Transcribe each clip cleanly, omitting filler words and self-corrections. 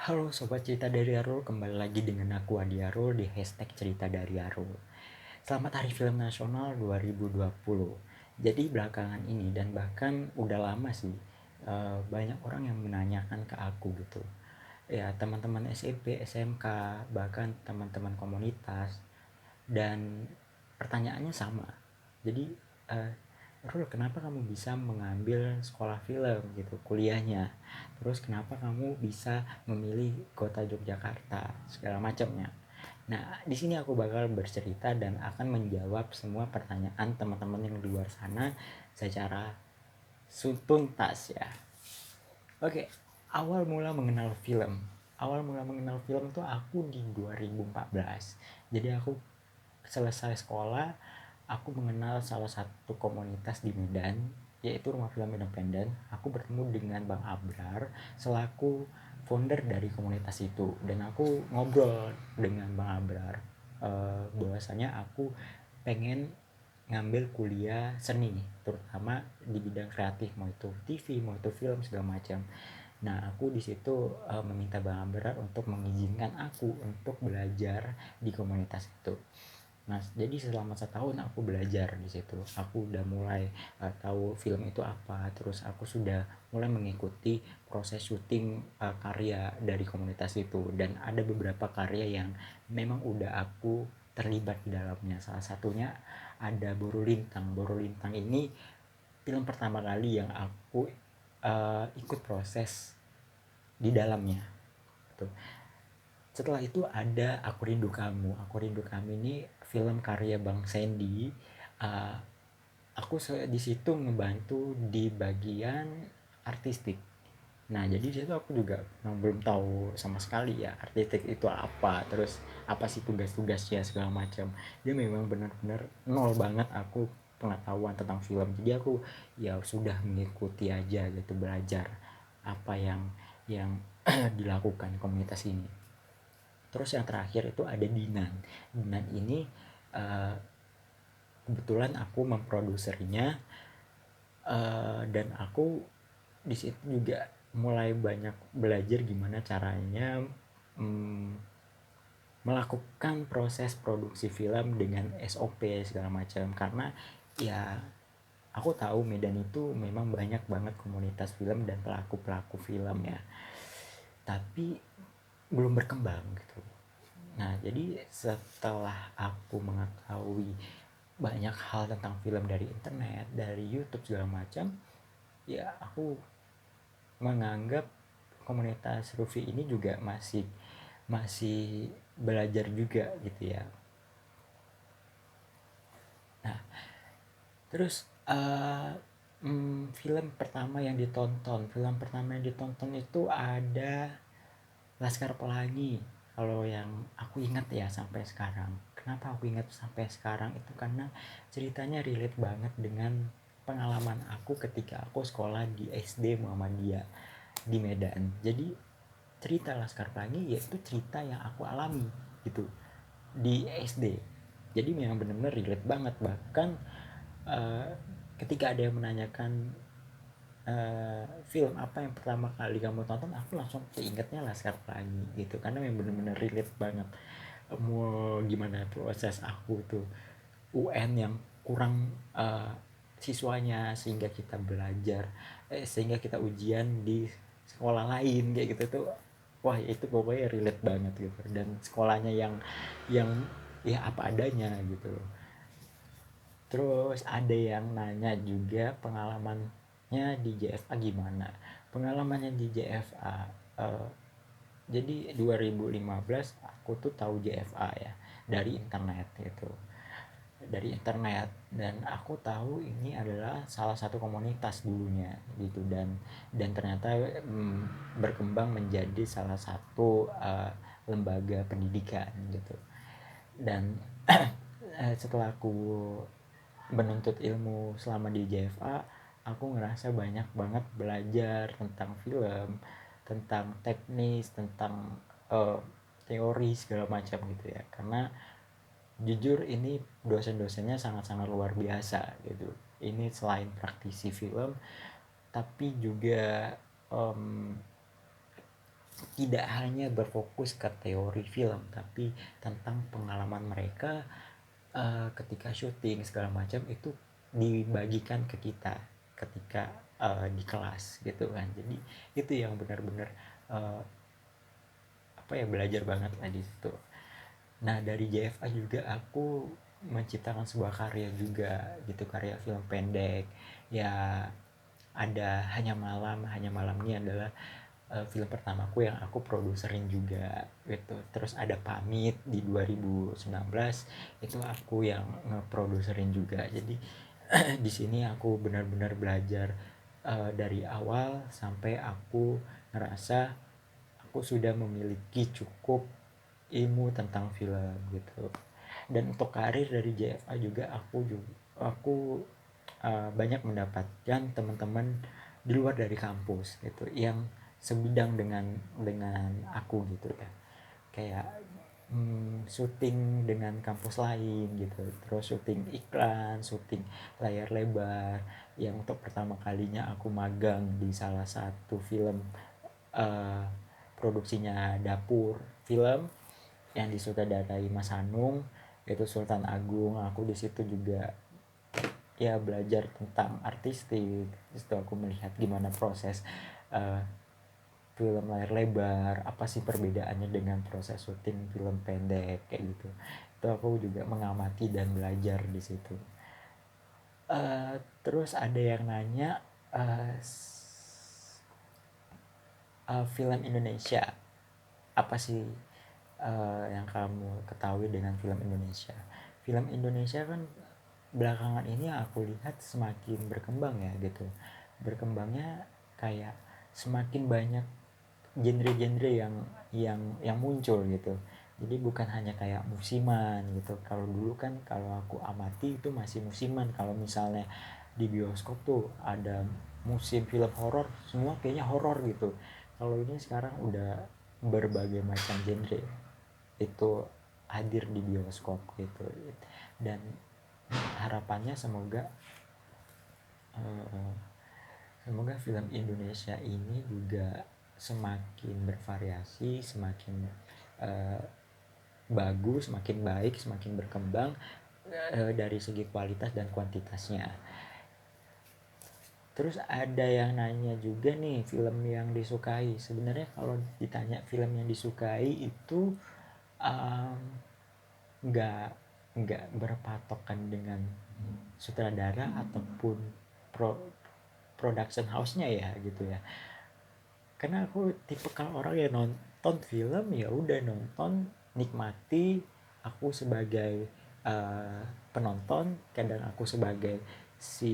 Halo Sobat Cerita dari Arul, kembali lagi dengan aku Adi Arul di hashtag Cerita dari Arul. Selamat Hari Film Nasional 2020. Jadi belakangan ini dan bahkan udah lama sih, banyak orang yang menanyakan ke aku gitu. Ya teman-teman SMP, SMK, bahkan teman-teman komunitas. Dan pertanyaannya sama. Jadi uh, Rul, kenapa kamu bisa mengambil sekolah film gitu, kuliahnya? Terus kenapa kamu bisa memilih kota Yogyakarta, segala macamnya? Nah, di sini aku bakal bercerita dan akan menjawab semua pertanyaan teman-teman yang di luar sana secara tuntas ya. Oke, awal mula mengenal film. Awal mula mengenal film tuh aku di 2014. Jadi aku selesai sekolah, aku mengenal salah satu komunitas di Medan, yaitu Rumah Film Independen. Aku bertemu dengan Bang Abrar selaku founder dari komunitas itu, dan aku ngobrol dengan Bang Abrar, bahwasanya aku pengen ngambil kuliah seni, terutama di bidang kreatif, mau itu TV, mau itu film, segala macam. Nah, aku di situ meminta Bang Abrar untuk mengizinkan aku untuk belajar di komunitas itu. Nah, jadi selama setahun aku belajar di situ. Aku udah mulai tahu film itu apa. Terus aku sudah mulai mengikuti proses syuting karya dari komunitas itu. Dan ada beberapa karya yang memang udah aku terlibat di dalamnya. Salah satunya ada Boru Lintang. Boru Lintang ini film pertama kali yang aku ikut proses di dalamnya. Tuh. Setelah itu ada Aku Rindu Kamu. Aku Rindu Kamu ini film karya Bang Sandy. Uh, aku di situ ngebantu di bagian artistik. Nah, jadi di situ aku juga belum tahu sama sekali ya artistik itu apa, terus apa sih tugas-tugasnya segala macam. Dia memang benar-benar nol banget aku pengetahuan tentang film. Jadi aku ya sudah mengikuti aja gitu, belajar apa yang dilakukan komunitas ini. Terus yang terakhir itu ada Dinan. Dinan ini uh, kebetulan aku memproduserinya, dan aku di situ juga mulai banyak belajar gimana caranya um, melakukan proses produksi film dengan SOP segala macam, karena ya aku tahu Medan itu memang banyak banget komunitas film dan pelaku-pelaku film ya, tapi belum berkembang gitu. Nah, jadi setelah aku mengetahui banyak hal tentang film dari internet, dari YouTube segala macam, ya aku menganggap komunitas Rufi ini juga masih masih belajar juga gitu ya. Nah, terus film pertama yang ditonton itu ada Laskar Pelangi. Kalau yang aku ingat ya sampai sekarang. Kenapa aku ingat sampai sekarang itu karena ceritanya relate banget dengan pengalaman aku ketika aku sekolah di SD Muhammadiyah di Medan. Jadi cerita Laskar Pelangi yaitu cerita yang aku alami gitu di SD. Jadi memang benar-benar relate banget. Bahkan uh, ketika ada yang menanyakan film apa yang pertama kali kamu tonton, aku langsung keingetnya Laskar Pelangi gitu, karena yang bener-bener relate banget. Mau gimana proses aku tuh UN yang kurang siswanya, sehingga kita belajar, sehingga kita ujian di sekolah lain kayak gitu tuh. Wah, itu pokoknya relate banget gitu, dan sekolahnya yang ya apa adanya gitu. Terus ada yang nanya juga pengalamannya di JFA gimana. Pengalamannya di JFA, jadi 2015 aku tuh tahu JFA ya dari internet gitu. Dari internet, dan aku tahu ini adalah salah satu komunitas dulunya gitu, dan ternyata berkembang menjadi salah satu lembaga pendidikan gitu. Dan setelah aku menuntut ilmu selama di JFA, aku ngerasa banyak banget belajar tentang film, tentang teknis, tentang uh, teori segala macam gitu ya. Karena jujur ini dosen-dosennya sangat-sangat luar biasa gitu. Ini selain praktisi film, tapi juga um, tidak hanya berfokus ke teori film, tapi tentang pengalaman mereka ketika syuting segala macam itu dibagikan ke kita ketika di kelas gitu kan. Jadi itu yang benar-benar uh, apa ya, belajar banget lah di situ. Nah dari JFA juga aku menciptakan sebuah karya juga gitu, karya film pendek ya. Ada Hanya Malam ini adalah film pertamaku yang aku produserin juga gitu. Terus ada Pamit di 2019, itu aku yang ngeproduserin juga. Jadi di sini aku benar-benar belajar dari awal sampai aku ngerasa aku sudah memiliki cukup ilmu tentang film gitu. Dan untuk karir dari JFA juga aku banyak mendapatkan teman-teman di luar dari kampus gitu yang sebidang dengan aku gitu ya. Kayak syuting dengan kampus lain gitu, terus syuting iklan, syuting layar lebar. Yang untuk pertama kalinya aku magang di salah satu film uh, produksinya Dapur Film yang disutradarai Mas Hanung, itu Sultan Agung. Aku di situ juga ya belajar tentang artistik. Itu aku melihat gimana proses uh, film layar lebar, apa sih perbedaannya dengan proses syuting film pendek kayak gitu. Itu aku juga mengamati dan belajar di situ. Terus ada yang nanya uh, film Indonesia apa sih yang kamu ketahui dengan film Indonesia. Film Indonesia kan belakangan ini aku lihat semakin berkembang ya gitu. Berkembangnya kayak semakin banyak genre-genre yang muncul gitu. Jadi bukan hanya kayak musiman gitu. Kalau dulu kan kalau aku amati itu masih musiman. Kalau misalnya di bioskop tuh ada musim film horor, semua kayaknya horor gitu. Kalau ini sekarang udah berbagai macam genre itu hadir di bioskop gitu. Dan harapannya uh, semoga film Indonesia ini juga semakin bervariasi, semakin uh, bagus, semakin baik, semakin berkembang dari segi kualitas dan kuantitasnya. Terus ada yang nanya juga nih film yang disukai. Sebenarnya kalau ditanya film yang disukai itu um, nggak nggak berpatokan dengan sutradara ataupun pro, production house-nya ya gitu ya. Karena aku tipe kalau orang yang nonton film ya udah nonton, nikmati. Aku sebagai penonton, kadang aku sebagai si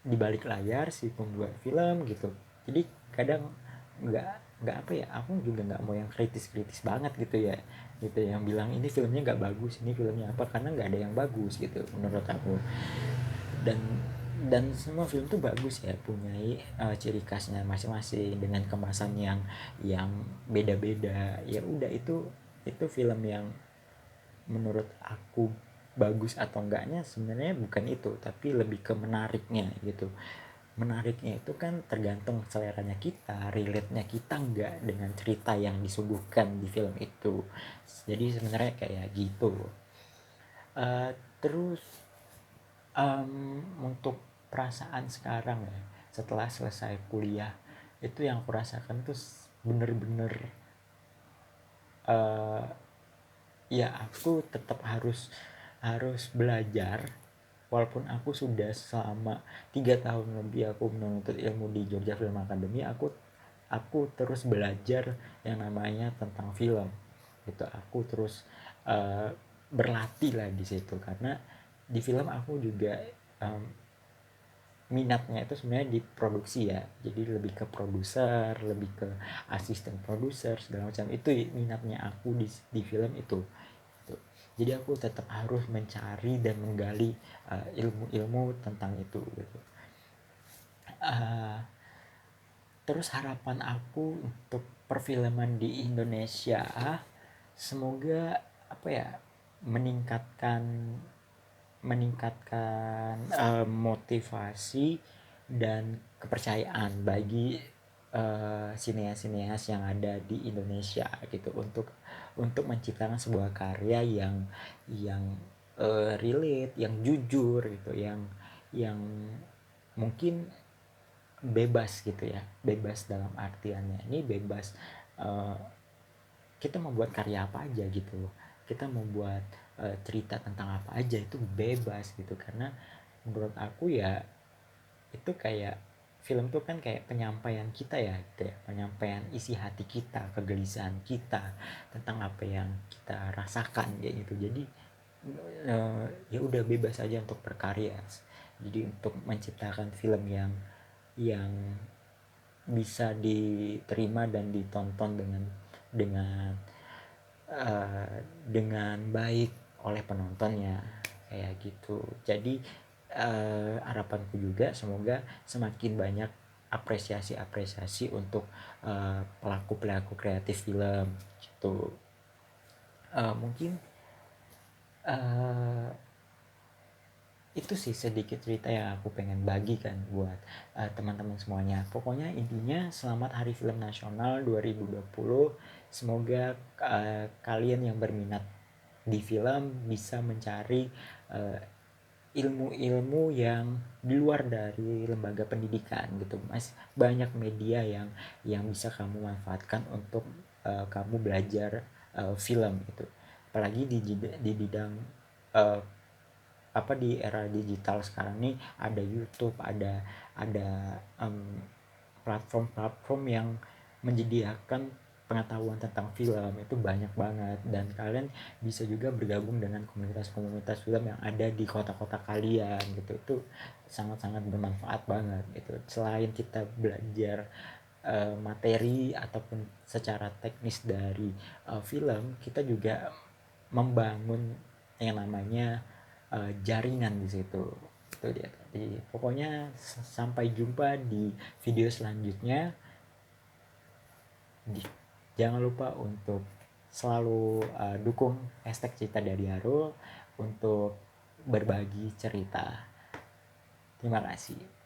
di balik layar, si pembuat film gitu. Jadi kadang nggak apa ya, aku juga nggak mau yang kritis banget gitu ya, gitu yang bilang ini filmnya nggak bagus, ini filmnya apa, karena nggak ada yang bagus gitu menurut aku. dan dan semua film tuh bagus ya, punya ciri khasnya masing-masing dengan kemasan yang beda-beda. Ya udah, itu film yang menurut aku bagus atau enggaknya sebenarnya bukan itu, tapi lebih ke menariknya gitu. Menariknya itu kan tergantung seleranya kita, relate-nya kita enggak dengan cerita yang disuguhkan di film itu. Jadi sebenarnya kayak gitu. Terus untuk perasaan sekarang ya, setelah selesai kuliah, itu yang aku rasakan tuh bener-bener uh, ya aku tetap harus harus belajar. Walaupun aku sudah selama 3 tahun lebih aku menuntut ilmu di Jogja Film Academy, aku terus belajar yang namanya tentang film gitu. Aku terus uh, berlatih lah di situ, karena di film aku juga um, minatnya itu sebenarnya di produksi ya. Jadi lebih ke produser, lebih ke asisten produser segala macam. Itu minatnya aku di film itu. Jadi aku tetap harus mencari dan menggali ilmu-ilmu tentang itu gitu. Uh, Terus harapan aku untuk perfilman di Indonesia, semoga apa ya, meningkatkan meningkatkan motivasi dan kepercayaan bagi sineas-sineas yang ada di Indonesia gitu untuk menciptakan sebuah karya yang relate, yang jujur gitu, yang mungkin bebas gitu ya, bebas dalam artiannya ini bebas, uh, kita mau buat karya apa aja gitu, kita mau buat cerita tentang apa aja itu bebas gitu, karena menurut aku ya itu kayak film tuh kan kayak penyampaian kita ya gitu ya, penyampaian isi hati kita, kegelisahan kita tentang apa yang kita rasakan kayak gitu. Jadi ya udah bebas aja untuk berkarya, jadi untuk menciptakan film yang bisa diterima dan ditonton dengan dengan baik oleh penontonnya kayak gitu. Jadi harapanku juga semoga semakin banyak apresiasi untuk pelaku kreatif film gitu. Mungkin uh, itu sih sedikit cerita yang aku pengen bagikan buat teman-teman semuanya. Pokoknya intinya selamat Hari Film Nasional 2020. Semoga kalian yang berminat di film bisa mencari uh, ilmu-ilmu yang di luar dari lembaga pendidikan gitu. Mas, banyak media yang bisa kamu manfaatkan untuk kamu belajar film itu. Apalagi di bidang uh, apa di era digital sekarang nih, ada YouTube, ada platform-platform yang menyediakan pengetahuan tentang film itu banyak banget, dan kalian bisa juga bergabung dengan komunitas-komunitas film yang ada di kota-kota kalian gitu. Itu sangat-sangat bermanfaat banget gitu. Selain kita belajar materi ataupun secara teknis dari film, kita juga membangun yang namanya jaringan di situ. Itu dia tadi. Pokoknya sampai jumpa di video selanjutnya. Jangan lupa untuk selalu dukung hashtag cerita dari Harul untuk berbagi cerita. Terima kasih.